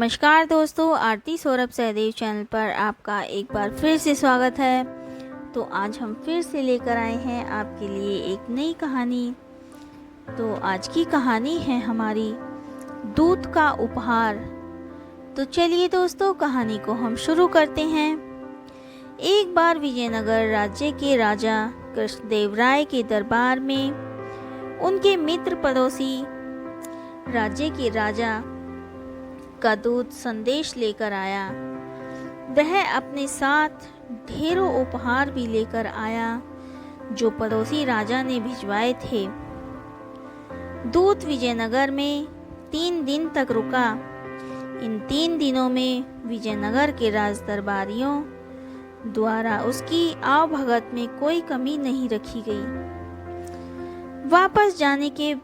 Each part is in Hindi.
नमस्कार दोस्तों, आरती सौरभ सहदेव चैनल पर आपका एक बार फिर से स्वागत है। तो आज हम फिर से लेकर आए हैं आपके लिए एक नई कहानी। तो आज की कहानी है हमारी दूत का उपहार। तो चलिए दोस्तों, कहानी को हम शुरू करते हैं। एक बार विजयनगर राज्य के राजा कृष्णदेव राय के दरबार में उनके मित्र पड़ोसी राज्य के राजा का दूत संदेश लेकर आया। वह अपने साथ ढेरों उपहार भी लेकर आया जो पड़ोसी राजा ने भिजवाए थे। दूत विजयनगर में 3 दिन तक रुका। इन 3 दिनों में विजयनगर के राज दरबारियों द्वारा उसकी आवभगत में कोई कमी नहीं रखी गई। वापस जाने के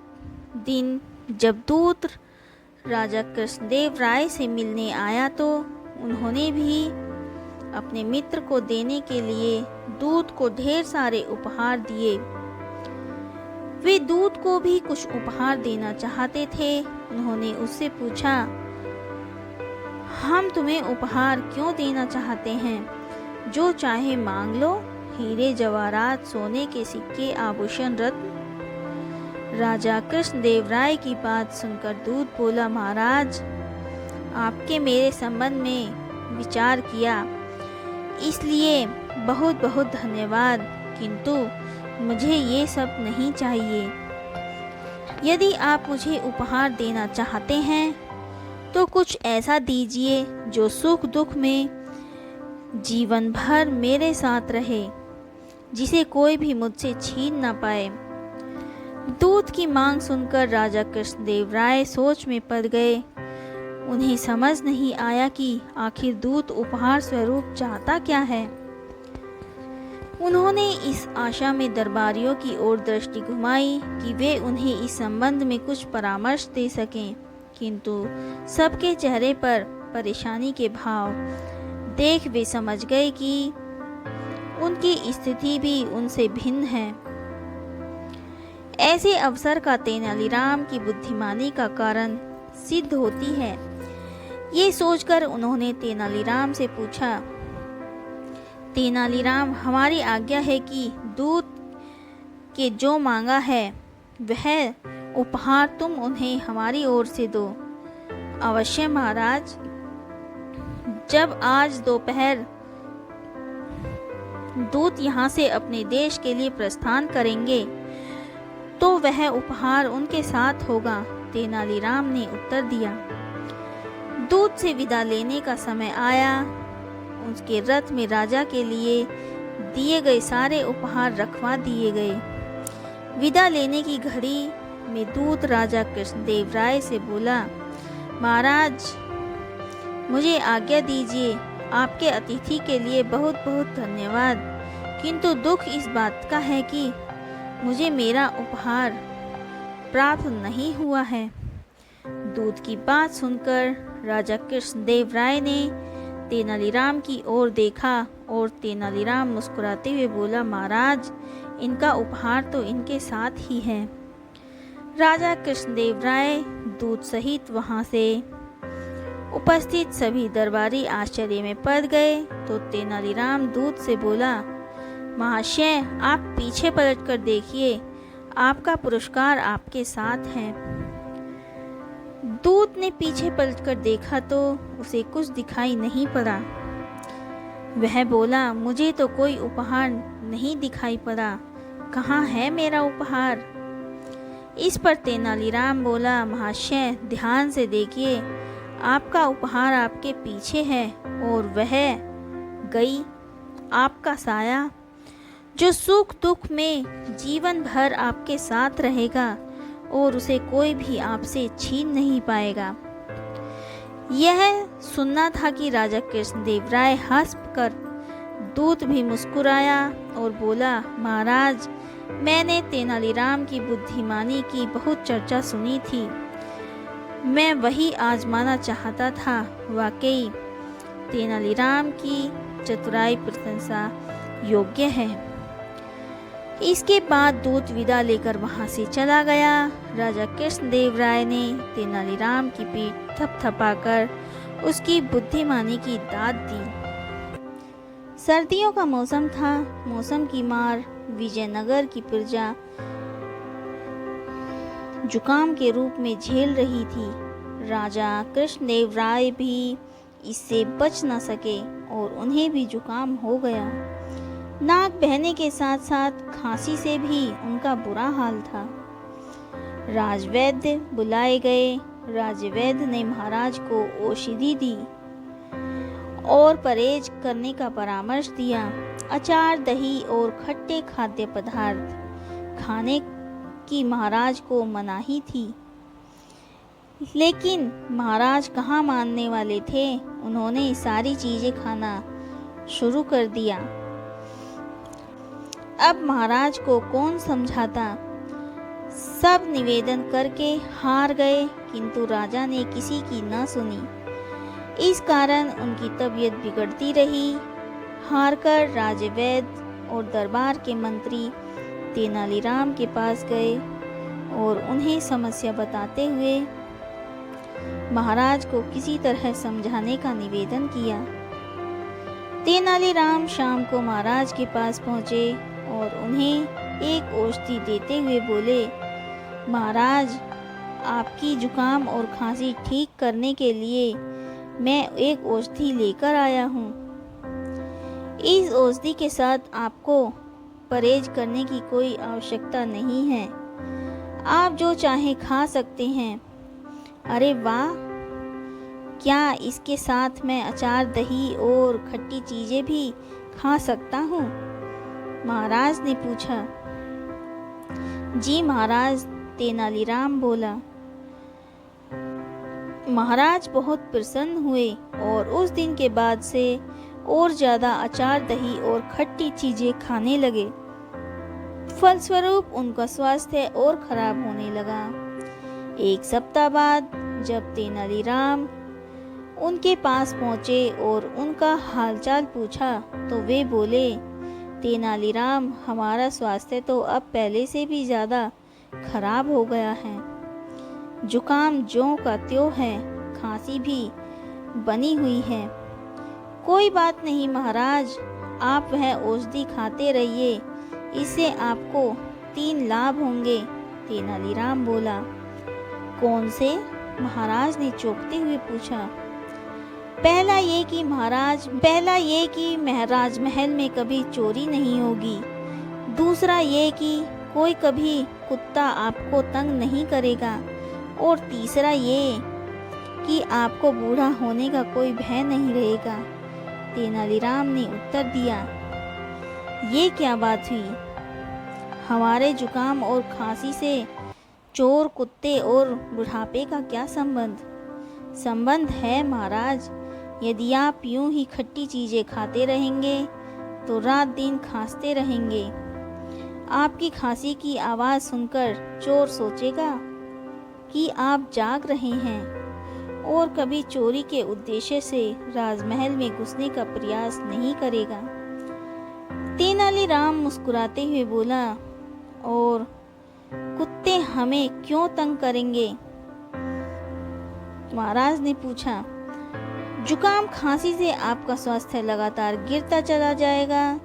दिन जब दूत राजा कृष्णदेव राय से मिलने आया तो उन्होंने भी अपने मित्र को देने के लिए दूत को ढेर सारे उपहार दिए। वे दूत को भी कुछ उपहार देना चाहते थे। उन्होंने उससे पूछा, हम तुम्हें उपहार क्यों देना चाहते हैं? जो चाहे मांग लो, हीरे जवाहरात, सोने के सिक्के, आभूषण, रत्न। राजा कृष्णदेव राय की बात सुनकर दूत बोला, महाराज, आपके मेरे संबंध में विचार किया, इसलिए बहुत बहुत धन्यवाद, किंतु मुझे ये सब नहीं चाहिए। यदि आप मुझे उपहार देना चाहते हैं तो कुछ ऐसा दीजिए जो सुख दुख में जीवन भर मेरे साथ रहे, जिसे कोई भी मुझसे छीन ना पाए। दूत की मांग सुनकर राजा कृष्णदेव राय सोच में पड़ गए। उन्हें समझ नहीं आया कि आखिर दूत उपहार स्वरूप चाहता क्या है। उन्होंने इस आशा में दरबारियों की ओर दृष्टि घुमाई कि वे उन्हें इस संबंध में कुछ परामर्श दे सकें, किंतु सबके चेहरे पर परेशानी के भाव देख वे समझ गए कि उनकी स्थिति भी उनसे भिन्न है। ऐसे अवसर का तेनालीराम की बुद्धिमानी का कारण सिद्ध होती है। ये सोचकर उन्होंने तेनालीराम से पूछा, तेनालीराम, हमारी आज्ञा है कि दूत के जो मांगा है वह उपहार तुम उन्हें हमारी ओर से दो। अवश्य महाराज। जब आज दोपहर दूत यहाँ से अपने देश के लिए प्रस्थान करेंगे तो वह उपहार उनके साथ होगा, तेनालीराम ने उत्तर दिया। दूत से विदा लेने का समय आया। उसके रथ में राजा के लिए दिए गए सारे उपहार रखवा दिए गए। विदा लेने की घड़ी में दूत राजा कृष्णदेव राय से बोला, महाराज, मुझे आज्ञा दीजिए। आपके अतिथि के लिए बहुत बहुत धन्यवाद, किंतु दुख इस बात का है कि मुझे मेरा उपहार प्राप्त नहीं हुआ है। दूत की बात सुनकर राजा कृष्णदेव राय ने तेनालीराम की ओर देखा और तेनालीराम मुस्कुराते हुए बोला, महाराज, इनका उपहार तो इनके साथ ही है। राजा कृष्णदेव राय दूत सहित वहां से उपस्थित सभी दरबारी आश्चर्य में पड़ गए। तो तेनालीराम दूत से बोला, महाशय, आप पीछे पलट कर देखिए, आपका पुरस्कार आपके साथ है। दूत ने पीछे पलटकर देखा तो उसे कुछ दिखाई नहीं पड़ा। वह बोला, मुझे तो कोई उपहार नहीं दिखाई पड़ा, कहाँ है मेरा उपहार? इस पर तेनालीराम बोला, महाशय, ध्यान से देखिए, आपका उपहार आपके पीछे है और वह गई आपका साया, जो सुख दुख में जीवन भर आपके साथ रहेगा और उसे कोई भी आपसे छीन नहीं पाएगा। यह सुनना था कि राजा कृष्णदेव राय हंसकर दूत भी मुस्कुराया और बोला, महाराज, मैंने तेनालीराम की बुद्धिमानी की बहुत चर्चा सुनी थी। मैं वही आजमाना चाहता था। वाकई तेनालीराम की चतुराई प्रशंसा योग्य है। इसके बाद दूत विदा लेकर वहां से चला गया। राजा कृष्णदेव राय ने तेनालीराम की पीठ थपथपाकर उसकी बुद्धिमानी की दाद दी। सर्दियों का मौसम था। मौसम की मार विजयनगर की प्रजा जुकाम के रूप में झेल रही थी। राजा कृष्णदेव राय भी इससे बच न सके और उन्हें भी जुकाम हो गया। नाक बहने के साथ साथ खांसी से भी उनका बुरा हाल था। राजवैद्य बुलाए गए। राजवैद्य ने महाराज को औषधि दी और परहेज करने का परामर्श दिया। अचार, दही और खट्टे खाद्य पदार्थ खाने की महाराज को मनाही थी, लेकिन महाराज कहाँ मानने वाले थे। उन्होंने सारी चीजें खाना शुरू कर दिया। अब महाराज को कौन समझाता। सब निवेदन करके हार गए, किंतु राजा ने किसी की न सुनी। इस कारण उनकी तबीयत बिगड़ती रही। हारकर राजवैद्य और दरबार के मंत्री तेनालीराम के पास गए और उन्हें समस्या बताते हुए महाराज को किसी तरह समझाने का निवेदन किया। तेनालीराम शाम को महाराज के पास पहुंचे और उन्हें एक औषधि देते हुए बोले, महाराज, आपकी जुकाम और खांसी ठीक करने के लिए मैं एक औषधि लेकर आया हूँ। इस औषधि के साथ आपको परहेज करने की कोई आवश्यकता नहीं है। आप जो चाहे खा सकते हैं। अरे वाह! क्या इसके साथ मैं अचार, दही और खट्टी चीजें भी खा सकता हूँ? महाराज ने पूछा। जी महाराज, तेनालीराम बोला। महाराज बहुत प्रसन्न हुए और उस दिन के बाद से और ज्यादा अचार, दही और खट्टी चीजें खाने लगे। फलस्वरूप उनका स्वास्थ्य और खराब होने लगा। एक सप्ताह बाद जब तेनालीराम उनके पास पहुंचे और उनका हालचाल पूछा तो वे बोले, तेनालीराम, हमारा स्वास्थ्य तो अब पहले से भी ज्यादा खराब हो गया है। जुकाम ज्यों का त्यों है, खांसी भी बनी हुई है। कोई बात नहीं महाराज, आप वह औषधि खाते रहिए, इससे आपको 3 लाभ होंगे। तेनालीराम बोला। कौन से? महाराज ने चौंकते हुए पूछा। पहला ये कि महाराज महल में कभी चोरी नहीं होगी। दूसरा ये कि कोई कभी कुत्ता आपको तंग नहीं करेगा। और तीसरा ये कि आपको बूढ़ा होने का कोई भय नहीं रहेगा। तेनालीराम ने उत्तर दिया, ये क्या बात हुई? हमारे जुकाम और खांसी से चोर, कुत्ते और बुढ़ापे का क्या संबंध? संबंध है महाराज। यदि आप यूं ही खट्टी चीजें खाते रहेंगे तो रात दिन खांसते रहेंगे। आपकी खांसी की आवाज सुनकर चोर सोचेगा कि आप जाग रहे हैं और कभी चोरी के उद्देश्य से राजमहल में घुसने का प्रयास नहीं करेगा। तेनालीराम मुस्कुराते हुए बोला, और कुत्ते हमें क्यों तंग करेंगे? महाराज ने पूछा। जुकाम खांसी से आपका स्वास्थ्य लगातार गिरता चला जाएगा।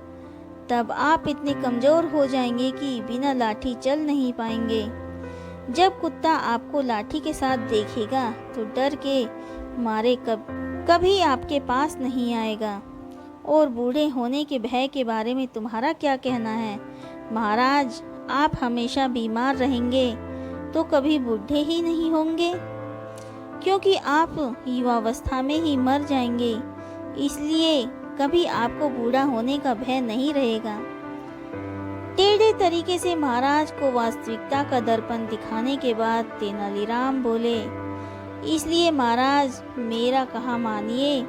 तब आप इतने कमजोर हो जाएंगे कि बिना लाठी चल नहीं पाएंगे। जब कुत्ता आपको लाठी के साथ देखेगा तो डर के मारे कभी आपके पास नहीं आएगा। और बूढ़े होने के भय के बारे में तुम्हारा क्या कहना है? महाराज, आप हमेशा बीमार रहेंगे तो कभी बूढ़े ही नहीं होंगे, क्योंकि आप युवावस्था में ही मर जाएंगे। इसलिए कभी आपको बूढ़ा होने का भय नहीं रहेगा। टेढ़े तरीके से महाराज को वास्तविकता का दर्पण दिखाने के बाद तेनालीराम बोले, इसलिए महाराज, मेरा कहा मानिए,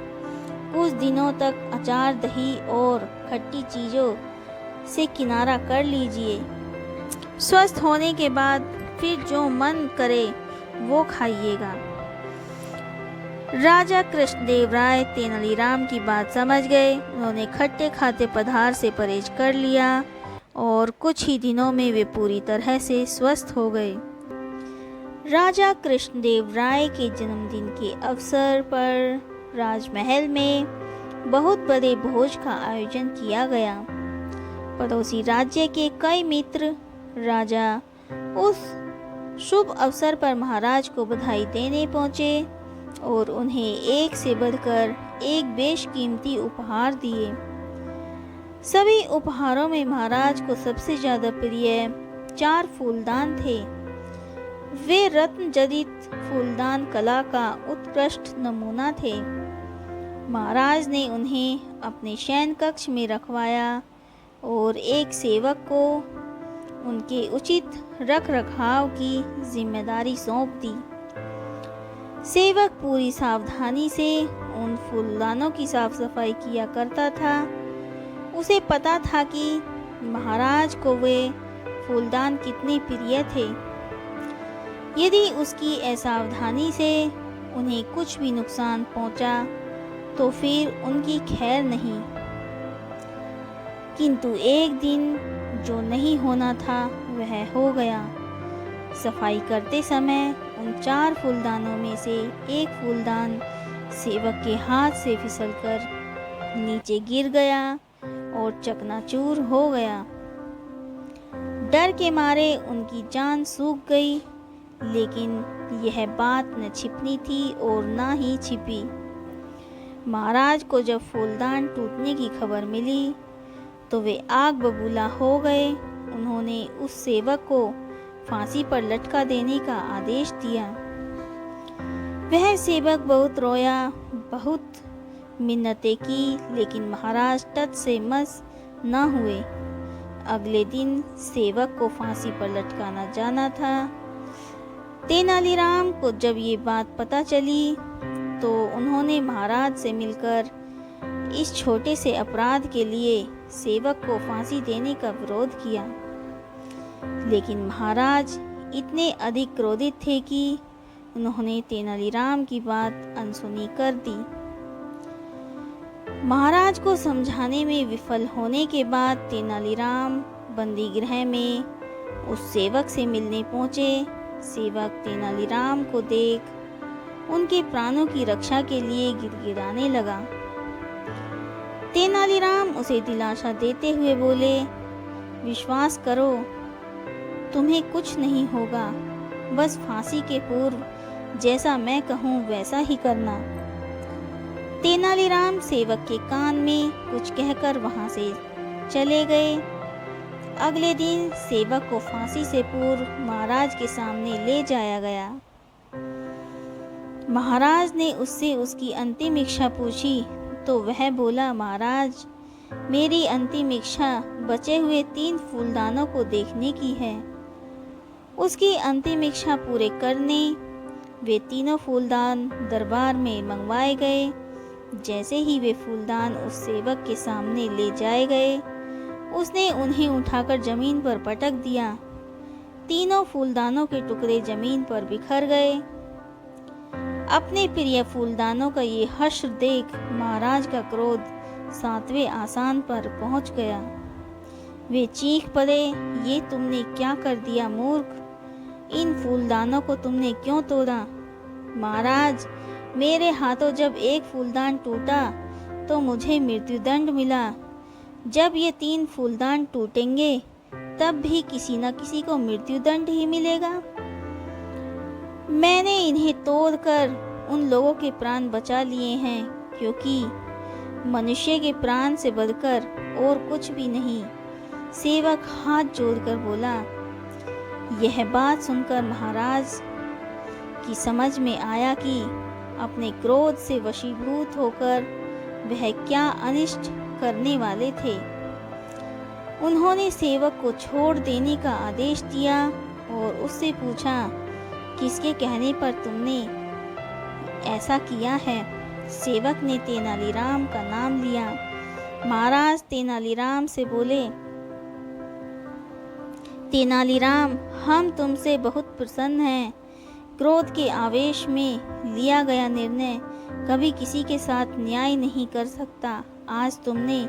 कुछ दिनों तक अचार, दही और खट्टी चीजों से किनारा कर लीजिए। स्वस्थ होने के बाद फिर जो मन करे वो खाइएगा। राजा कृष्णदेव राय तेनालीराम की बात समझ गए। उन्होंने खट्टे खाद्य पदार्थ से परहेज कर लिया और कुछ ही दिनों में वे पूरी तरह से स्वस्थ हो गए। राजा कृष्णदेव राय के जन्मदिन के अवसर पर राजमहल में बहुत बड़े भोज का आयोजन किया गया। पड़ोसी राज्य के कई मित्र राजा उस शुभ अवसर पर महाराज को बधाई देने पहुंचे और उन्हें एक से बढ़कर एक बेशकीमती उपहार दिए। सभी उपहारों में महाराज को सबसे ज्यादा प्रिय 4 फूलदान थे। वे रत्न जड़ित फूलदान कला का उत्कृष्ट नमूना थे। महाराज ने उन्हें अपने शयन कक्ष में रखवाया और एक सेवक को उनके उचित रख रखाव की जिम्मेदारी सौंप दी। सेवक पूरी सावधानी से उन फूलदानों की साफ सफाई किया करता था। उसे पता था कि महाराज को वे फूलदान कितने प्रिय थे। यदि उसकी असावधानी से उन्हें कुछ भी नुकसान पहुंचा तो फिर उनकी खैर नहीं। किंतु एक दिन जो नहीं होना था वह हो गया। सफाई करते समय उन 4 फूलदानों में से एक फूलदान सेवक के हाथ से फिसलकर नीचे गिर गया और चकनाचूर हो गया। डर के मारे उनकी जान सूख गई, लेकिन यह बात न छिपनी थी और न ही छिपी। महाराज को जब फूलदान टूटने की खबर मिली तो वे आग बबूला हो गए। उन्होंने उस सेवक को फांसी पर लटका देने का आदेश दिया। वह सेवक बहुत रोया, बहुत मिन्नतें की, लेकिन महाराज तट से मस न हुए। अगले दिन सेवक को फांसी पर लटकाना जाना था। तेनालीराम को जब ये बात पता चली तो उन्होंने महाराज से मिलकर इस छोटे से अपराध के लिए सेवक को फांसी देने का विरोध किया। लेकिन महाराज इतने अधिक क्रोधित थे कि उन्होंने तेनालीराम की बात अनसुनी कर दी। महाराज को समझाने में विफल होने के बाद तेनालीराम बंदी गृह में उस सेवक से मिलने पहुंचे। सेवक तेनालीराम को देख उनके प्राणों की रक्षा के लिए गिड़गिड़ाने लगा। तेनालीराम उसे दिलासा देते हुए बोले, विश्वास करो, तुम्हें कुछ नहीं होगा, बस फांसी के पूर्व जैसा मैं कहूँ वैसा ही करना। तेनालीराम सेवक के कान में कुछ कहकर वहां से चले गए। अगले दिन सेवक को फांसी से पूर्व महाराज के सामने ले जाया गया। महाराज ने उससे उसकी अंतिम इच्छा पूछी तो वह बोला, महाराज, मेरी अंतिम इच्छा बचे हुए 3 फूलदानों को देखने की है। उसकी अंतिम इच्छा पूरे करने वे तीनों फूलदान दरबार में मंगवाए गए। जैसे ही वे फूलदान उस सेवक के सामने ले जाए गए, उसने उन्हें उठाकर जमीन पर पटक दिया। तीनों फूलदानों के टुकड़े जमीन पर बिखर गए। अपने प्रिय फूलदानों का ये हश्र देख महाराज का क्रोध 7वें आसान पर पहुंच गया। वे चीख पड़े, ये तुमने क्या कर दिया मूर्ख, इन फूलदानों को तुमने क्यों तोड़ा? महाराज, मेरे हाथों जब एक फूलदान टूटा तो मुझे मृत्युदंड मिला। जब ये 3 फूलदान टूटेंगे तब भी किसी न किसी को मृत्युदंड ही मिलेगा। मैंने इन्हें तोड़कर उन लोगों के प्राण बचा लिए हैं, क्योंकि मनुष्य के प्राण से बढ़कर और कुछ भी नहीं। सेवक हाथ जोड़कर बोला। यह बात सुनकर महाराज की समझ में आया कि अपने क्रोध से वशीभूत होकर वह क्या अनिष्ट करने वाले थे। उन्होंने सेवक को छोड़ देने का आदेश दिया और उससे पूछा, किसके कहने पर तुमने ऐसा किया है? सेवक ने तेनालीराम का नाम लिया। महाराज तेनालीराम से बोले, तेनालीराम, हम तुमसे बहुत प्रसन्न हैं। क्रोध के आवेश में लिया गया निर्णय कभी किसी के साथ न्याय नहीं कर सकता। आज तुमने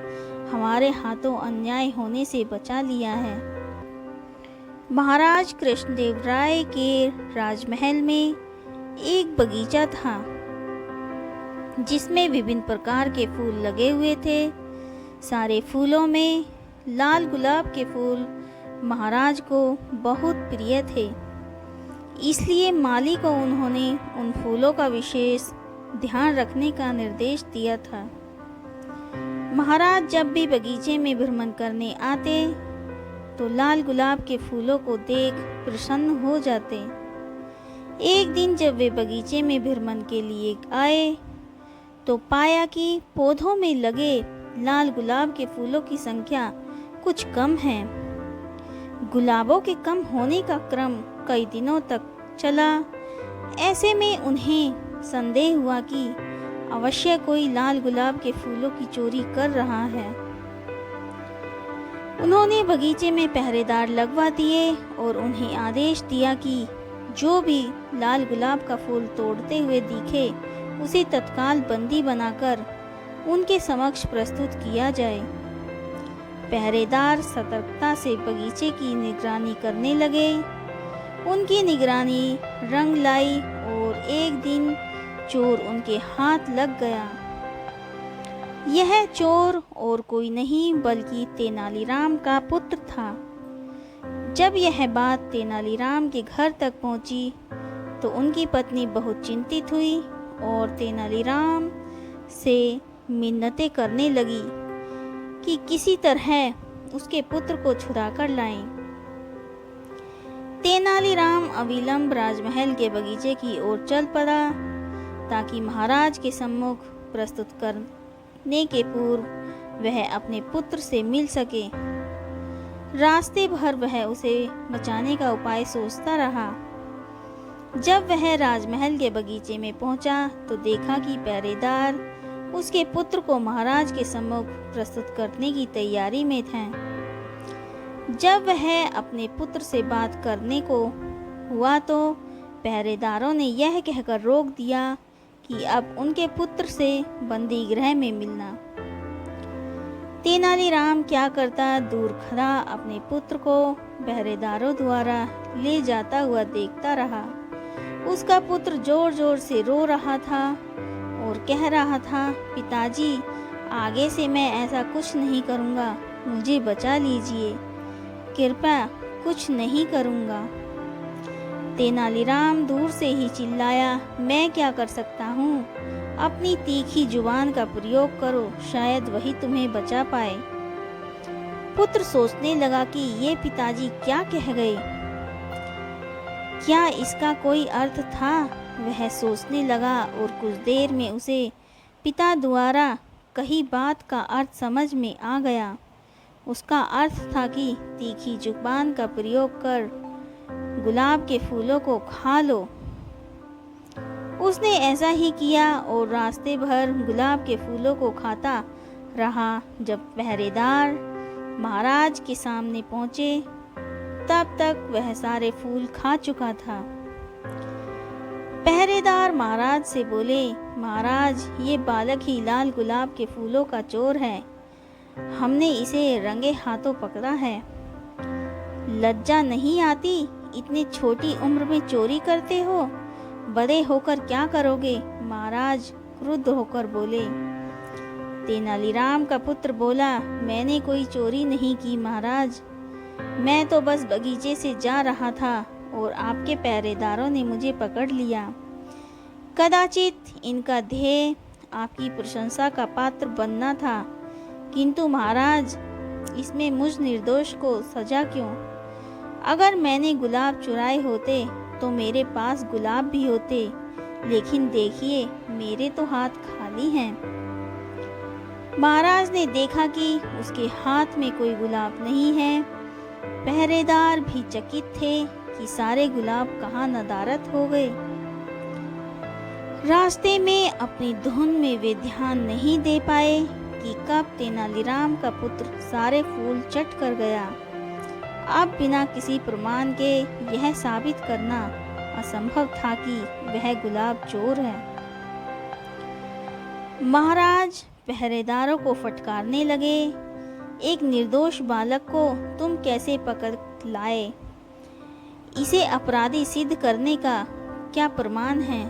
हमारे हाथों अन्याय होने से बचा लिया है। महाराज कृष्णदेव राय के राजमहल में एक बगीचा था। जिसमें विभिन्न प्रकार के फूल लगे हुए थे। सारे फूलों में लाल गुलाब के फूल महाराज को बहुत प्रिय थे, इसलिए माली को उन्होंने उन फूलों का विशेष ध्यान रखने का निर्देश दिया था। महाराज जब भी बगीचे में भ्रमण करने आते तो लाल गुलाब के फूलों को देख प्रसन्न हो जाते। एक दिन जब वे बगीचे में भ्रमण के लिए आए तो पाया कि पौधों में लगे लाल गुलाब के फूलों की संख्या कुछ कम है। गुलाबों के कम होने का क्रम कई दिनों तक चला। ऐसे में उन्हें संदेह हुआ कि अवश्य कोई लाल गुलाब के फूलों की चोरी कर रहा है। उन्होंने बगीचे में पहरेदार लगवा दिए और उन्हें आदेश दिया कि जो भी लाल गुलाब का फूल तोड़ते हुए दिखे उसे तत्काल बंदी बनाकर उनके समक्ष प्रस्तुत किया जाए। पहरेदार सतर्कता से बगीचे की निगरानी करने लगे। उनकी निगरानी रंग लाई और एक दिन चोर उनके हाथ लग गया। यह चोर और कोई नहीं बल्कि तेनालीराम का पुत्र था। जब यह बात तेनालीराम के घर तक पहुंची तो उनकी पत्नी बहुत चिंतित हुई और तेनालीराम से मिन्नतें करने लगी कि किसी तरह उसके पुत्र को छुड़ा कर लाएं। तेनालीराम अविलंब राजमहल के बगीचे की ओर चल पड़ा ताकि महाराज के सम्मुख प्रस्तुत करने के पूर्व वह अपने पुत्र से मिल सके। रास्ते भर वह उसे बचाने का उपाय सोचता रहा। जब वह राजमहल के बगीचे में पहुंचा तो देखा कि पहरेदार उसके पुत्र को महाराज के सम्मुख प्रस्तुत करने की तैयारी में थे। जब वह अपने पुत्र से बात करने को हुआ तो पहरेदारों ने यह कहकर रोक दिया कि अब उनके पुत्र से बंदी गृह में मिलना। तेनालीराम क्या करता दूर खड़ा अपने पुत्र को पहरेदारों द्वारा ले जाता हुआ देखता रहा। उसका पुत्र जोर जोर से रो रहा था और कह रहा था, पिताजी, आगे से मैं ऐसा कुछ नहीं करूँगा, मुझे बचा लीजिए, कृपया कुछ नहीं करूँगा। तेनालीराम दूर से ही चिल्लाया, मैं क्या कर सकता हूँ? अपनी तीखी जुबान का प्रयोग करो, शायद वही तुम्हें बचा पाए। पुत्र सोचने लगा कि ये पिताजी क्या कह गए, क्या इसका कोई अर्थ था? वह सोचने लगा और कुछ देर में उसे पिता द्वारा कही बात का अर्थ समझ में आ गया। उसका अर्थ था कि तीखी जुबान का प्रयोग कर गुलाब के फूलों को खा लो। उसने ऐसा ही किया और रास्ते भर गुलाब के फूलों को खाता रहा। जब पहरेदार महाराज के सामने पहुंचे तब तक वह सारे फूल खा चुका था। पहरेदार महाराज से बोले, महाराज, ये बालक ही लाल गुलाब के फूलों का चोर है। हमने इसे रंगे हाथों पकड़ा है। लज्जा नहीं आती? इतनी छोटी उम्र में चोरी करते हो? बड़े होकर क्या करोगे? महाराज क्रुद्ध होकर बोले। तेनालीराम का पुत्र बोला, मैंने कोई चोरी नहीं की महाराज, मैं तो बस बगीचे से जा रहा था और आपके पहरेदारों ने मुझे पकड़ लिया। कदाचित इनका ध्येय आपकी प्रशंसा का पात्र बनना था, किंतु महाराज, इसमें मुझ निर्दोष को सजा क्यों? अगर मैंने गुलाब चुराए होते तो मेरे पास गुलाब भी होते, लेकिन देखिए मेरे तो हाथ खाली हैं। महाराज ने देखा कि उसके हाथ में कोई गुलाब नहीं है। पहरेदार भी चकित थे कि सारे गुलाब कहाँ नदारद हो गए। रास्ते में अपनी धुन में वे ध्यान नहीं दे पाए कि कब तेनालीराम का पुत्र सारे फूल चट कर गया। अब बिना किसी प्रमाण के यह साबित करना असंभव था कि वह गुलाब चोर है। महाराज पहरेदारों को फटकारने लगे, एक निर्दोष बालक को तुम कैसे पकड़ लाए? इसे अपराधी सिद्ध करने का क्या प्रमाण है?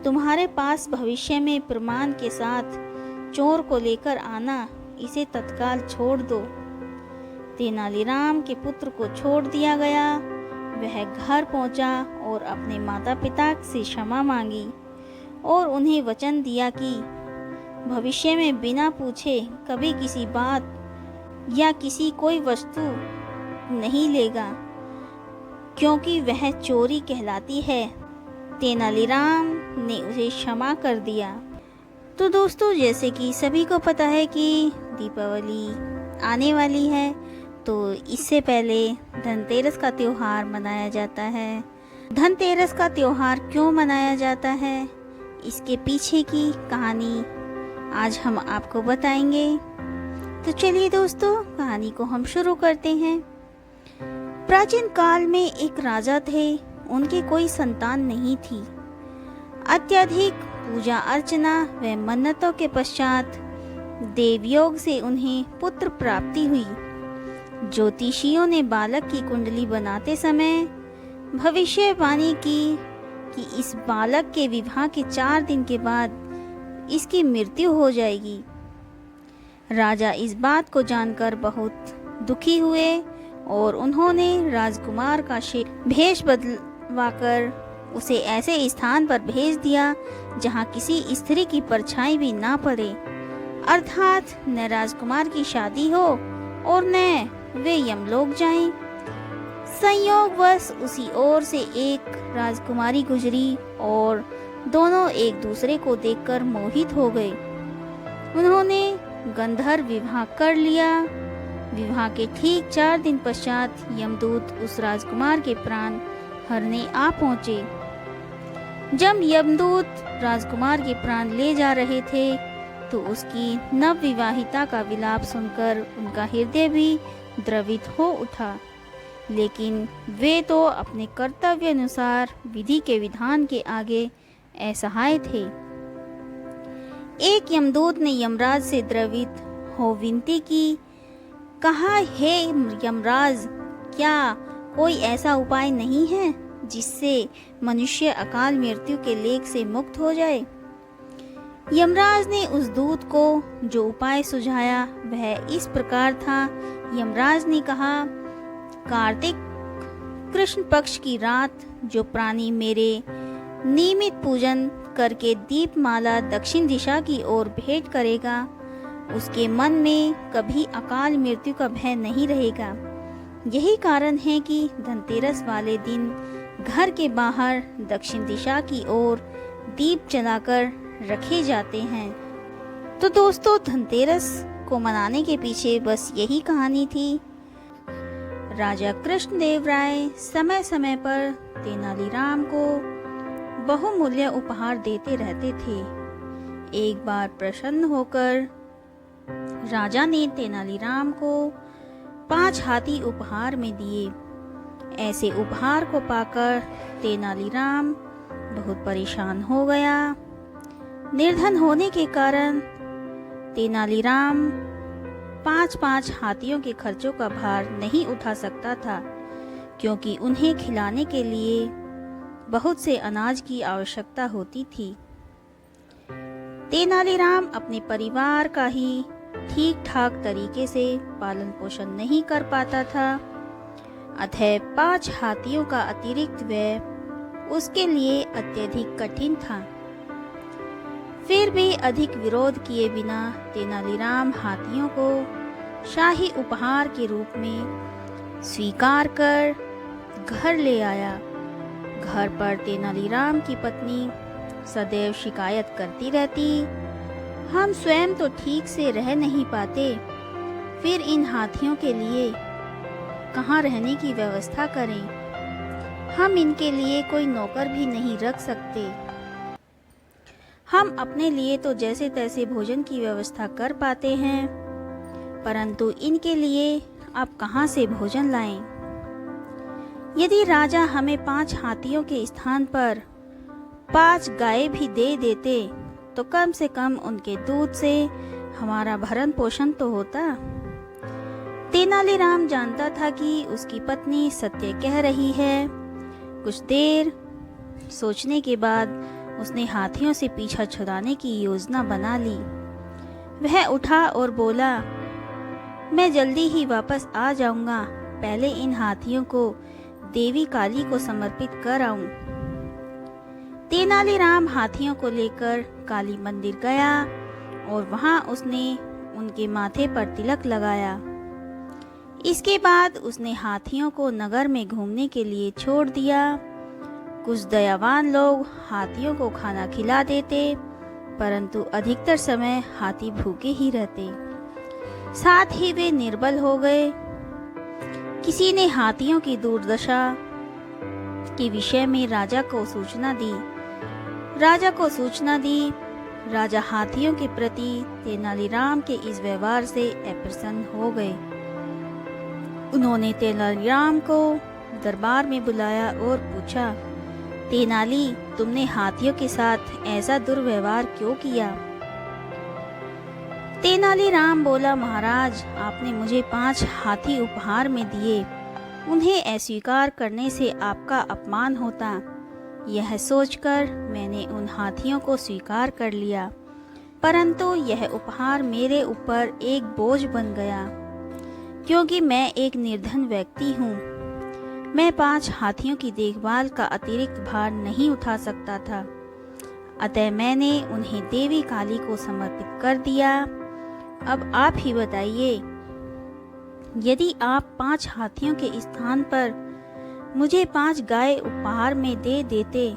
तुम्हारे पास भविष्य में प्रमाण के साथ चोर को लेकर आना, इसे तत्काल छोड़ दो। तेनालीराम के पुत्र को छोड़ दिया गया। वह घर पहुंचा और अपने माता पिता से क्षमा मांगी और उन्हें वचन दिया कि भविष्य में बिना पूछे कभी किसी बात या किसी कोई वस्तु नहीं लेगा, क्योंकि वह चोरी कहलाती है। तेनालीराम ने उसे क्षमा कर दिया। तो दोस्तों, जैसे कि सभी को पता है कि दीपावली आने वाली है, तो इससे पहले धनतेरस का त्योहार मनाया जाता है। धनतेरस का त्योहार क्यों मनाया जाता है, इसके पीछे की कहानी आज हम आपको बताएंगे। तो चलिए दोस्तों, कहानी को हम शुरू करते हैं। प्राचीन काल में एक राजा थे। उनके कोई संतान नहीं थी। अत्यधिक पूजा अर्चना व मन्नतों के पश्चात देवयोग से उन्हें पुत्र प्राप्ति हुई। ज्योतिषियों ने बालक की कुंडली बनाते समय भविष्यवाणी की कि इस बालक के विवाह के 4 दिन के बाद इसकी मृत्यु हो जाएगी। राजा इस बात को जानकर बहुत दुखी हुए और उन्होंने राजकुमार का भेष बदलवाकर उसे ऐसे स्थान पर भेज दिया जहां किसी स्त्री की परछाई भी ना पड़े, अर्थात न राजकुमार की शादी हो और न वे यमलोक जाएं। संयोगवश उसी ओर से एक राजकुमारी गुजरी और दोनों एक दूसरे को देखकर मोहित हो गए। उन्होंने गंधर्व विवाह कर लिया। विवाह के ठीक 4 दिन पश्चात यमदूत उस राजकुमार के प्राण हरने आ पहुंचे। जब यमदूत राजकुमार के प्राण ले जा रहे थे तो उसकी नवविवाहिता का विलाप सुनकर उनका हृदय भी द्रवित हो उठा, लेकिन वे तो अपने कर्तव्य अनुसार विधि के विधान के आगे असहाय थे। एक यमदूत ने यमराज से द्रवित हो विनती की, कहा, हे यमराज, क्या कोई ऐसा उपाय नहीं है जिससे मनुष्य अकाल मृत्यु के लेख से मुक्त हो जाए? यमराज ने उस दूत को जो उपाय सुझाया वह इस प्रकार था। यमराज ने कहा, कार्तिक कृष्ण पक्ष की रात जो प्राणी मेरे नियमित पूजन करके दीपमाला दक्षिण दिशा की ओर भेंट करेगा, उसके मन में कभी अकाल मृत्यु का भय नहीं रहेगा। यही कारण है कि धनतेरस वाले दिन घर के बाहर दक्षिण दिशा की ओर दीप जलाकर रखे जाते हैं। तो दोस्तों, धनतेरस को मनाने के पीछे बस यही कहानी थी। राजा कृष्णदेव राय समय समय पर तेनालीराम को बहुमूल्य उपहार देते रहते थे। एक बार प्रसन्न होकर राजा ने तेनालीराम को 5 हाथी उपहार में दिए। ऐसे उपहार को पाकर तेनालीराम बहुत परेशान हो गया। निर्धन होने के कारण तेनालीराम 5-5 हाथियों के खर्चों का भार नहीं उठा सकता था, क्योंकि उन्हें खिलाने के लिए बहुत से अनाज की आवश्यकता होती थी। तेनालीराम अपने परिवार का ही ठीक ठाक तरीके से पालन पोषण नहीं कर पाता था, अतः 5 हाथियों का अतिरिक्त व्यय उसके लिए अत्यधिक कठिन था। फिर भी अधिक विरोध किए बिना तेनालीराम हाथियों को शाही उपहार के रूप में स्वीकार कर घर ले आया। घर पर तेनालीराम की पत्नी सदैव शिकायत करती रहती, हम स्वयं तो ठीक से रह नहीं पाते, फिर इन हाथियों के लिए कहाँ रहने की व्यवस्था करें? हम इनके लिए कोई नौकर भी नहीं रख सकते। हम अपने लिए तो जैसे तैसे भोजन की व्यवस्था कर पाते हैं, परंतु इनके लिए अब कहाँ से भोजन लाएं? यदि राजा हमें 5 हाथियों के स्थान पर 5 गायें भी दे देते तो कम से कम उनके दूध से हमारा भरण पोषण तो होता। तेनालीराम जानता था कि उसकी पत्नी सत्य कह रही है। कुछ देर सोचने के बाद उसने हाथियों से पीछा छुड़ाने की योजना बना ली। वह उठा और बोला, मैं जल्दी ही वापस आ जाऊंगा, पहले इन हाथियों को देवी काली को समर्पित कर आऊं। तेनालीराम हाथियों को लेकर काली मंदिर गया और वहां उसने उनके माथे पर तिलक लगाया। इसके बाद उसने हाथियों को नगर में घूमने के लिए छोड़ दिया। कुछ दयावान लोग हाथियों को खाना खिला देते, परंतु अधिकतर समय हाथी भूखे ही रहते। साथ ही वे निर्बल हो गए। किसी ने हाथियों की दुर्दशा के विषय में राजा को सूचना दी। राजा हाथियों के प्रति तेनालीराम के इस व्यवहार से अप्रसन्न हो गए। उन्होंने तेनालीराम को दरबार में बुलाया और पूछा, तेनाली, तुमने हाथियों के साथ ऐसा दुर्व्यवहार क्यों किया? तेनालीराम बोला, महाराज, आपने मुझे 5 हाथी उपहार में दिए। उन्हें अस्वीकार करने से आपका अपमान होता। यह सोचकर मैंने उन हाथियों को स्वीकार कर लिया, परंतु यह उपहार मेरे ऊपर एक बोझ बन गया, क्योंकि मैं एक निर्धन व्यक्ति हूँ। मैं 5 हाथियों की देखभाल का अतिरिक्त भार नहीं उठा सकता था, अतः मैंने उन्हें देवी काली को समर्पित कर दिया। अब आप ही बताइए, यदि आप 5 हाथियों के स्थान पर मुझे 5 गाय उपहार में दे देते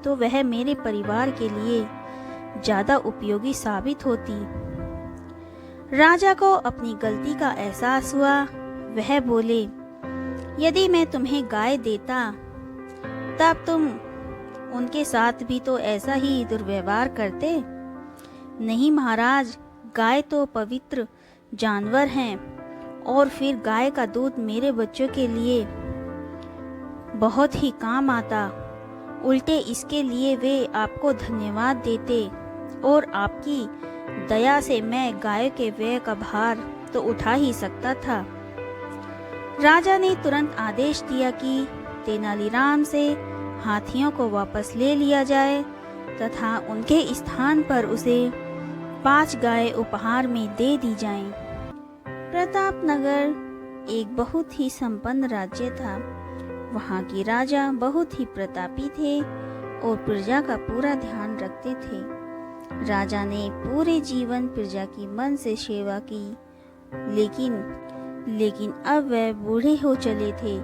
तो वह मेरे परिवार के लिए ज्यादा उपयोगी साबित होती। राजा को अपनी गलती का एहसास हुआ। वह बोले, यदि मैं तुम्हें गाय देता तब तुम उनके साथ भी तो ऐसा ही दुर्व्यवहार करते। नहीं महाराज, गाय तो पवित्र जानवर हैं और फिर गाय का दूध मेरे बच्चों के लिए बहुत ही काम आता। उल्टे इसके लिए वे आपको धन्यवाद देते और आपकी दया से मैं गाय के व्यय का भार तो उठा ही सकता था। राजा ने तुरंत आदेश दिया कि तेनालीराम से हाथियों को वापस ले लिया जाए तथा उनके स्थान पर उसे 5 गाय उपहार में दे दी जाएं। प्रतापनगर एक बहुत ही संपन्न राज्य था। वहाँ के राजा बहुत ही प्रतापी थे और प्रजा का पूरा ध्यान रखते थे। राजा ने पूरे जीवन प्रजा की मन से सेवा की, लेकिन अब वह बूढ़े हो चले थे,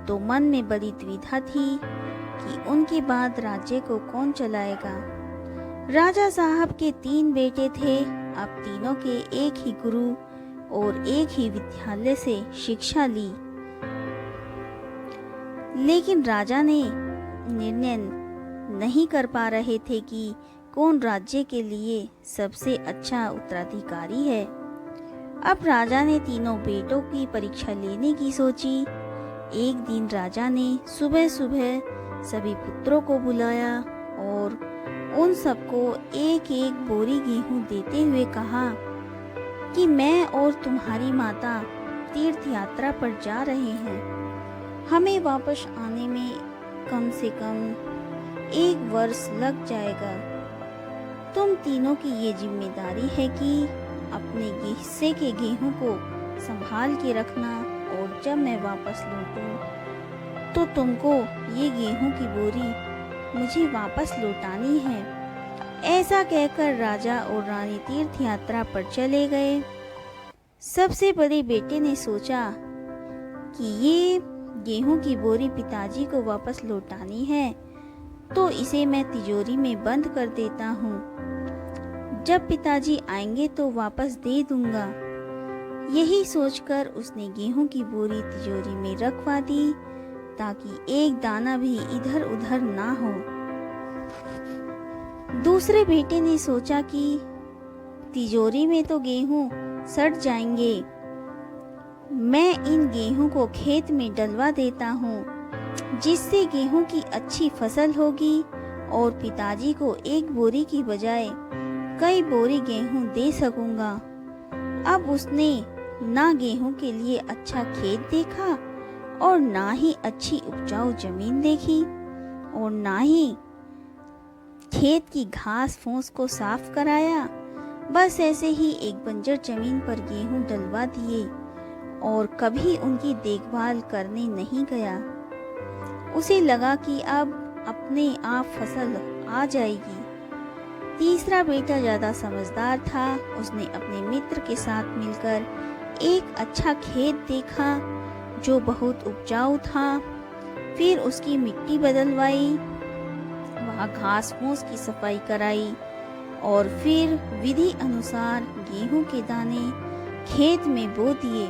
तो मन में बड़ी द्विधा थी कि उनके बाद राज्य को कौन चलाएगा। राजा साहब के 3 बेटे थे। अब तीनों के एक ही गुरु और एक ही विद्यालय से शिक्षा ली, लेकिन राजा ने निर्णय नहीं कर पा रहे थे कि कौन राज्य के लिए सबसे अच्छा उत्तराधिकारी है। अब राजा ने तीनों बेटों की परीक्षा लेने की सोची। एक दिन राजा ने सुबह सुबह सभी पुत्रों को बुलाया और उन सबको एक एक बोरी गेहूं देते हुए कहा कि मैं और तुम्हारी माता तीर्थ यात्रा पर जा रहे हैं। हमें वापस आने में कम से कम 1 वर्ष लग जाएगा। तुम तीनों की ये जिम्मेदारी है कि अपने हिस्से के गेहूं को संभाल के रखना और जब मैं वापस लौटूं तो तुमको ये गेहूं की बोरी मुझे वापस लौटानी है। ऐसा कहकर राजा और रानी तीर्थ यात्रा पर चले गए। सबसे बड़े बेटे ने सोचा कि ये गेहूं की बोरी पिताजी को वापस लौटानी है, तो इसे मैं तिजोरी में बंद कर देता हूँ। जब पिताजी आएंगे तो वापस दे दूंगा। यही सोचकर उसने गेहूं की बोरी तिजोरी में रखवा दी ताकि एक दाना भी इधर उधर ना हो। दूसरे बेटे ने सोचा कि तिजोरी में तो गेहूं सड़ जाएंगे, मैं इन गेहूं को खेत में डलवा देता हूँ, जिससे गेहूं की अच्छी फसल होगी और पिताजी को एक बोरी की बजाय कई बोरी गेहूं दे सकूंगा। अब उसने ना गेहूं के लिए अच्छा खेत देखा और ना ही अच्छी उपजाऊ जमीन देखी और ना ही खेत की घास फूस को साफ कराया। बस ऐसे ही एक बंजर जमीन पर गेहूं डलवा दिए और कभी उनकी देखभाल करने नहीं गया। उसे लगा कि अब अपने आप फसल आ जाएगी। तीसरा बेटा ज़्यादा समझदार था। उसने अपने मित्र के साथ मिलकर एक अच्छा खेत देखा जो बहुत उपजाऊ था। फिर उसकी मिट्टी बदलवाई, वहाँ घास फूस की सफाई कराई और फिर विधि अनुसार गेहूं के दाने खेत में बो दिए।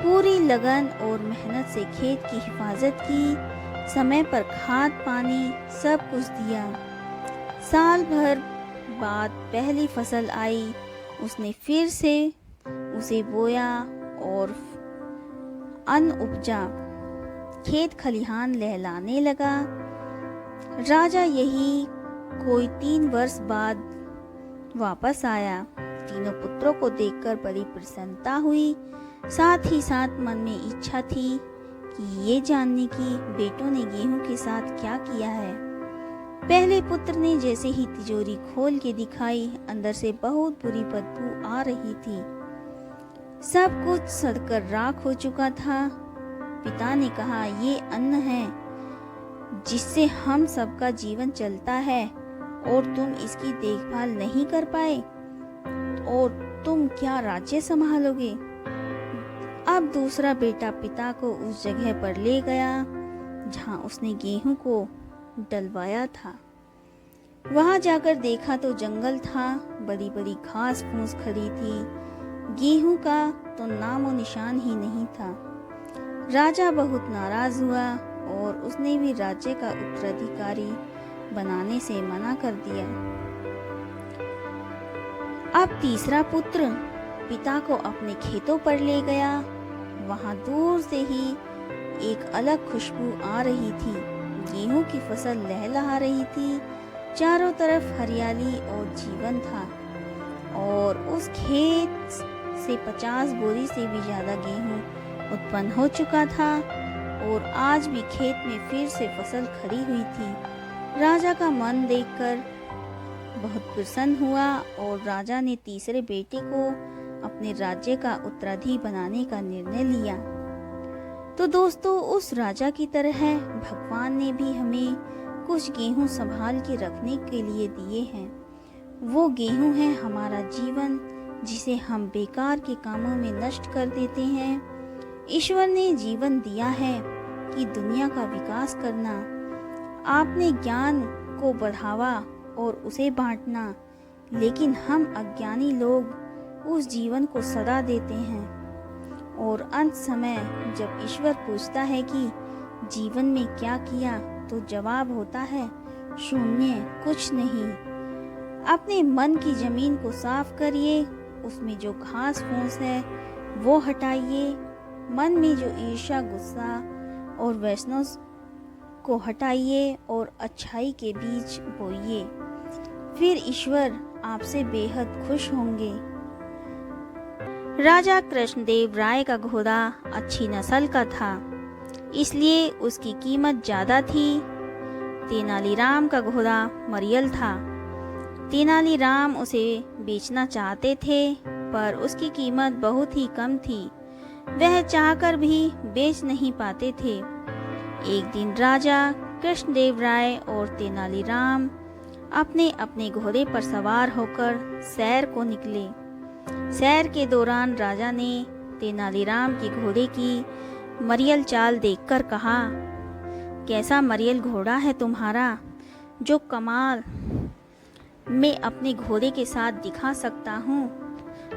पूरी लगन और मेहनत से खेत की हिफाजत की, समय पर खाद पानी सब कुछ दिया। साल भर बाद पहली फसल आई। उसने फिर से उसे बोया और अन्न उपजा। खेत खलिहान लहलाने लगा। राजा यही कोई 3 वर्ष बाद वापस आया। तीनों पुत्रों को देखकर बड़ी प्रसन्नता हुई। साथ ही साथ मन में इच्छा थी कि ये जानने की बेटों ने गेहूं के साथ क्या किया है। पहले पुत्र ने जैसे ही तिजोरी खोल के दिखाई, अंदर से बहुत बुरी बदबू आ रही थी। सब कुछ सड़कर राख हो चुका था। पिता ने कहा, ये अन्न है जिससे हम सबका जीवन चलता है और तुम इसकी देखभाल नहीं कर पाए और तुम क्या राज्य संभालोगे। अब दूसरा बेटा पिता को उस जगह पर ले गया जहां उसने गेहूं को डलवाया था। वहां जाकर देखा तो जंगल था, बड़ी बड़ी घास फूस खड़ी थी। गेहूं का तो नामो निशान ही नहीं था। राजा बहुत नाराज हुआ और उसने भी राज्य का उत्तराधिकारी बनाने से मना कर दिया। अब तीसरा पुत्र पिता को अपने खेतों पर ले गया। वहां दूर से ही एक अलग खुशबू आ रही थी। गेहूं की फसल लहलहा रही थी। चारों तरफ हरियाली और जीवन था और उस खेत से 50 बोरी से भी ज्यादा गेहूं उत्पन्न हो चुका था और आज भी खेत में फिर से फसल खड़ी हुई थी। राजा का मन देखकर बहुत प्रसन्न हुआ और राजा ने तीसरे बेटे को अपने राज्य का उत्तराधिकारी बनाने का निर्णय लिया। तो दोस्तों, उस राजा की तरह भगवान ने भी हमें कुछ गेहूं संभाल के रखने के लिए दिए हैं। वो गेहूं है हमारा जीवन, जिसे हम बेकार के कामों में नष्ट कर देते हैं। ईश्वर ने जीवन दिया है कि दुनिया का विकास करना, आपने ज्ञान को बढ़ावा और उसे बांटना, लेकिन हम अज्ञानी लोग उस जीवन को सदा देते हैं और अंत समय जब ईश्वर पूछता है कि जीवन में क्या किया, तो जवाब होता है शून्य, कुछ नहीं। अपने मन की जमीन को साफ करिए, उसमें जो घास फूस है वो हटाइए। मन में जो ईर्ष्या, गुस्सा और वैष्णव को हटाइए और अच्छाई के बीज बोइए। फिर ईश्वर आपसे बेहद खुश होंगे। राजा कृष्णदेव राय का घोड़ा अच्छी नस्ल का था, इसलिए उसकी कीमत ज़्यादा थी। तेनालीराम का घोड़ा मरियल था। तेनालीराम उसे बेचना चाहते थे, पर उसकी कीमत बहुत ही कम थी। वह चाहकर भी बेच नहीं पाते थे। एक दिन राजा कृष्णदेव राय और तेनालीराम अपने अपने घोड़े पर सवार होकर सैर को निकले। सैर के दौरान राजा ने तेनालीराम की घोड़े की मरियल चाल देखकर कहा, कैसा मरियल घोड़ा है तुम्हारा, जो कमाल मैं अपने घोड़े के साथ दिखा सकता हूँ,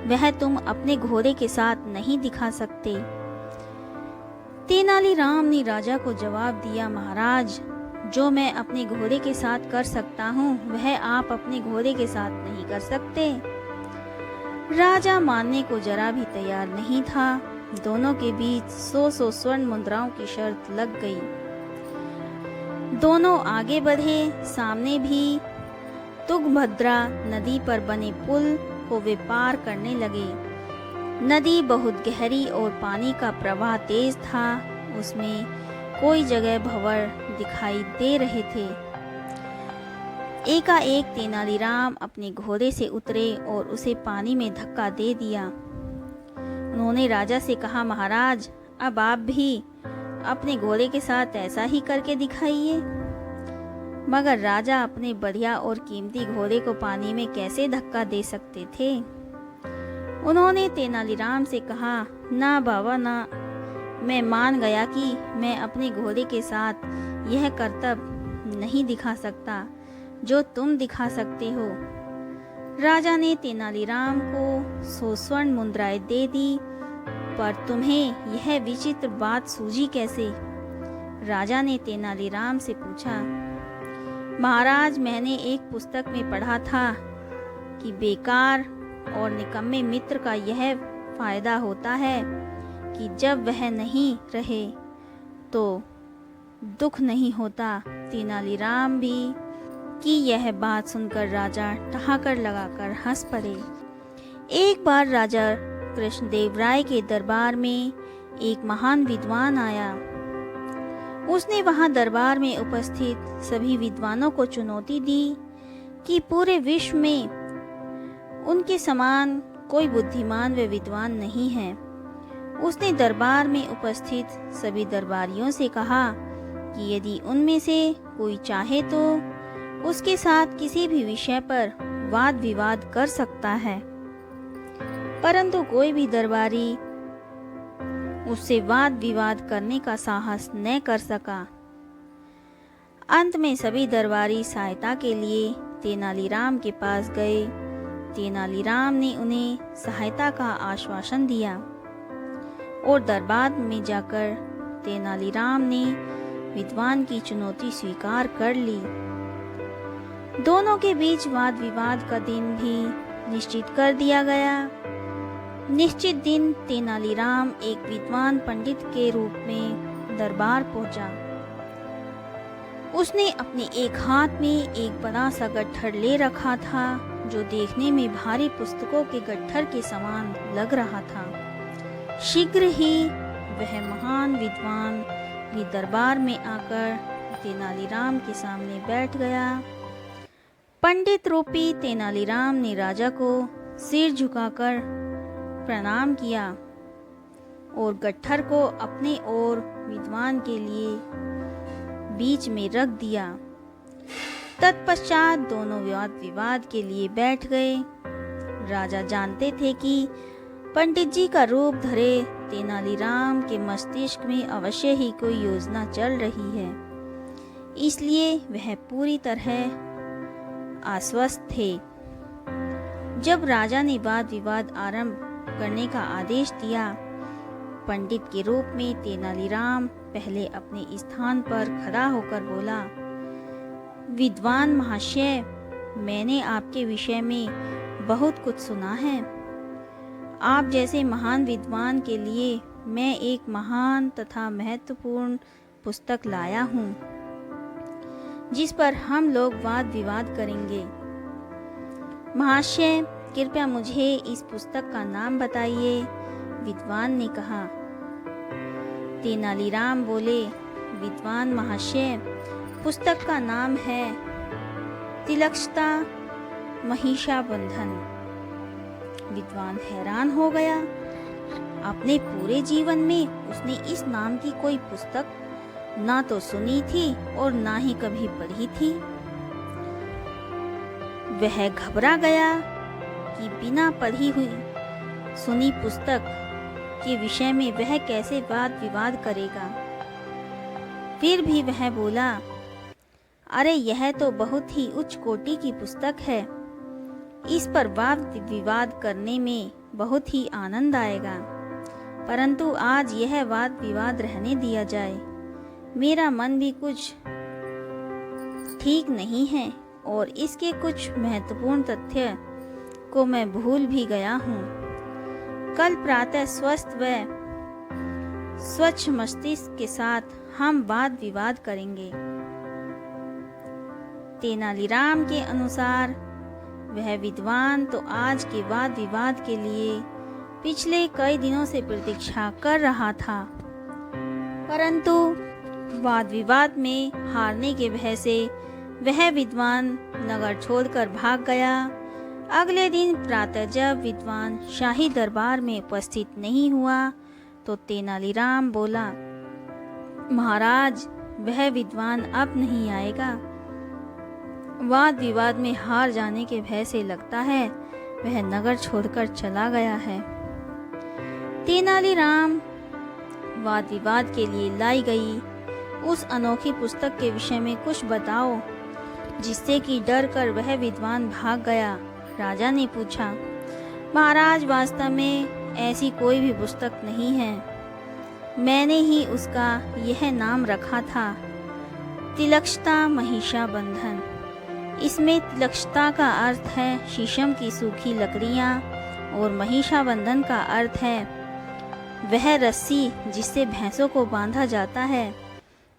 वह तुम अपने घोड़े के साथ नहीं दिखा सकते। तेनालीराम ने राजा को जवाब दिया, महाराज, जो मैं अपने घोड़े के साथ कर सकता हूँ, वह आप अपने घोड़े के साथ नहीं कर सकते। राजा मानने को जरा भी तैयार नहीं था। दोनों के बीच 100 स्वर्ण मुद्राओं की शर्त लग गई। दोनों आगे बढ़े। सामने भी तुंगभद्रा नदी पर बने पुल को वे पार करने लगे। नदी बहुत गहरी और पानी का प्रवाह तेज था। उसमें कोई जगह भंवर दिखाई दे रहे थे। एकाएक तेनालीराम अपने घोड़े से उतरे और उसे पानी में धक्का दे दिया। उन्होंने राजा से कहा, महाराज, अब आप भी अपने घोड़े के साथ ऐसा ही करके दिखाइए। मगर राजा अपने बढ़िया और कीमती घोड़े को पानी में कैसे धक्का दे सकते थे। उन्होंने तेनालीराम से कहा, ना बाबा ना, मैं मान गया कि मैं अपने घोड़े के साथ यह करतब नहीं दिखा सकता जो तुम दिखा सकते हो। राजा ने तेनालीराम को 100 स्वर्ण मुद्राएं दे दी, पर तुम्हें यह विचित्र बात सूझी कैसे? राजा ने तेनालीराम से पूछा। महाराज, मैंने एक पुस्तक में पढ़ा था कि बेकार और निकम्मे मित्र का यह फायदा होता है कि जब वह नहीं रहे तो दुख नहीं होता। तेनालीराम भी की यह बात सुनकर राजा ठहाकर लगाकर हंस पड़े। एक बार राजा कृष्णदेव राय के दरबार में एक महान विद्वान आया। उसने वहां दरबार में उपस्थित सभी विद्वानों को चुनौती दी कि पूरे विश्व में उनके समान कोई बुद्धिमान व विद्वान नहीं है। उसने दरबार में उपस्थित सभी दरबारियों से कहा कि यदि उनमें से कोई चाहे तो उसके साथ किसी भी विषय पर वाद विवाद कर सकता है, परंतु कोई भी दरबारी उससे वाद विवाद करने का साहस न कर सका। अंत में सभी दरबारी सहायता के लिए तेनालीराम के पास गए। तेनालीराम ने उन्हें सहायता का आश्वासन दिया और दरबार में जाकर तेनालीराम ने विद्वान की चुनौती स्वीकार कर ली। दोनों के बीच वाद विवाद का दिन भी निश्चित कर दिया गया। निश्चित दिन तेनालीराम एक विद्वान पंडित के रूप में दरबार पहुंचा। उसने अपने एक हाथ में एक बड़ा सा गट्ठर ले रखा था जो देखने में भारी पुस्तकों के गट्ठर के समान लग रहा था। शीघ्र ही वह महान विद्वान भी दरबार में आकर तेनालीराम के सामने बैठ गया। पंडित रूपी तेनालीराम ने राजा को सिर झुकाकर प्रणाम किया और गट्ठर को अपने और विद्वान के लिए बीच में रख दिया। तत्पश्चात दोनों वाद विवाद के लिए बैठ गए। राजा जानते थे कि पंडित जी का रूप धरे तेनालीराम के मस्तिष्क में अवश्य ही कोई योजना चल रही है, इसलिए वह पूरी तरह आश्वस्त थे। जब राजा ने वाद विवाद आरंभ करने का आदेश दिया, पंडित के रूप में तेनालीराम पहले अपने स्थान पर खड़ा होकर बोला, विद्वान महाशय, मैंने आपके विषय में बहुत कुछ सुना है। आप जैसे महान विद्वान के लिए मैं एक महान तथा महत्वपूर्ण पुस्तक लाया हूँ, जिस पर हम लोग वाद विवाद करेंगे। महाशय, कृपया मुझे इस पुस्तक का नाम बताइए, विद्वान ने कहा। तेनालीराम बोले, विद्वान महाशय, पुस्तक का नाम है तिलक्षता महिषाबंधन। विद्वान हैरान हो गया। अपने पूरे जीवन में उसने इस नाम की कोई पुस्तक ना तो सुनी थी और ना ही कभी पढ़ी थी। वह घबरा गया कि बिना पढ़ी हुई सुनी पुस्तक के विषय में वह कैसे वाद विवाद करेगा। फिर भी वह बोला, अरे यह तो बहुत ही उच्च कोटि की पुस्तक है, इस पर वाद विवाद करने में बहुत ही आनंद आएगा, परंतु आज यह वाद विवाद रहने दिया जाए। मेरा मन भी कुछ ठीक नहीं है और इसके कुछ महत्वपूर्ण तथ्य को मैं भूल भी गया हूँ। कल प्रातः स्वस्थ व स्वच्छ मस्तिष्क के साथ हम वाद विवाद करेंगे। तेनालीराम के अनुसार वह विद्वान तो आज के वाद विवाद के लिए पिछले कई दिनों से प्रतीक्षा कर रहा था, परंतु वाद विवाद में हारने के भय से वह विद्वान नगर छोड़कर भाग गया। अगले दिन प्रातः जब विद्वान शाही दरबार में उपस्थित नहीं हुआ तो तेनालीराम बोला, महाराज, वह विद्वान अब नहीं आएगा। वाद विवाद में हार जाने के भय से लगता है वह नगर छोड़कर चला गया है। तेनालीराम वाद विवाद के लिए लाई गई उस अनोखी पुस्तक के विषय में कुछ बताओ जिससे कि डर कर वह विद्वान भाग गया। राजा ने पूछा, महाराज, वास्तव में ऐसी कोई भी पुस्तक नहीं है। मैंने ही उसका यह नाम रखा था, तिलक्षता महिषा बंधन। इसमें तिलक्षता का अर्थ है शीशम की सूखी लकड़ियाँ और महिषा बंधन का अर्थ है वह रस्सी जिससे भैंसों को बांधा जाता है।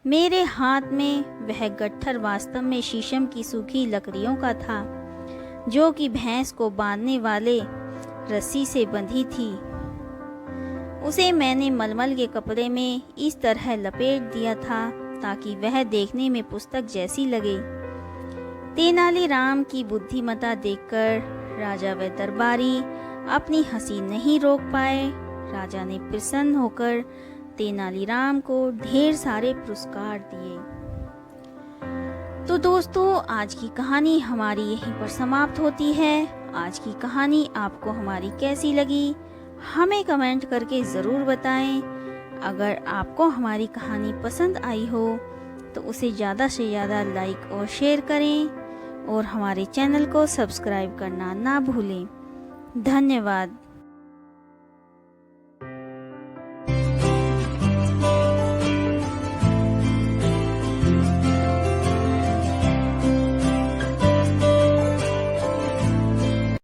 मेरे हाथ में वह गट्ठर वास्तव में शीशम की सूखी लकड़ियों का था जो कि भैंस को बांधने वाले रस्सी से बंधी थी। उसे मैंने मलमल के कपड़े में इस तरह लपेट दिया था ताकि वह देखने में पुस्तक जैसी लगे। तेनालीराम की बुद्धिमत्ता देखकर राजा व दरबारी अपनी हंसी नहीं रोक पाए। राजा ने प्रसन्न होकर तेनालीराम को ढेर सारे पुरस्कार दिए। तो दोस्तों, आज की कहानी हमारी यहीं पर समाप्त होती है। आज की कहानी आपको हमारी कैसी लगी हमें कमेंट करके ज़रूर बताएं। अगर आपको हमारी कहानी पसंद आई हो तो उसे ज़्यादा से ज़्यादा लाइक और शेयर करें और हमारे चैनल को सब्सक्राइब करना ना भूलें। धन्यवाद।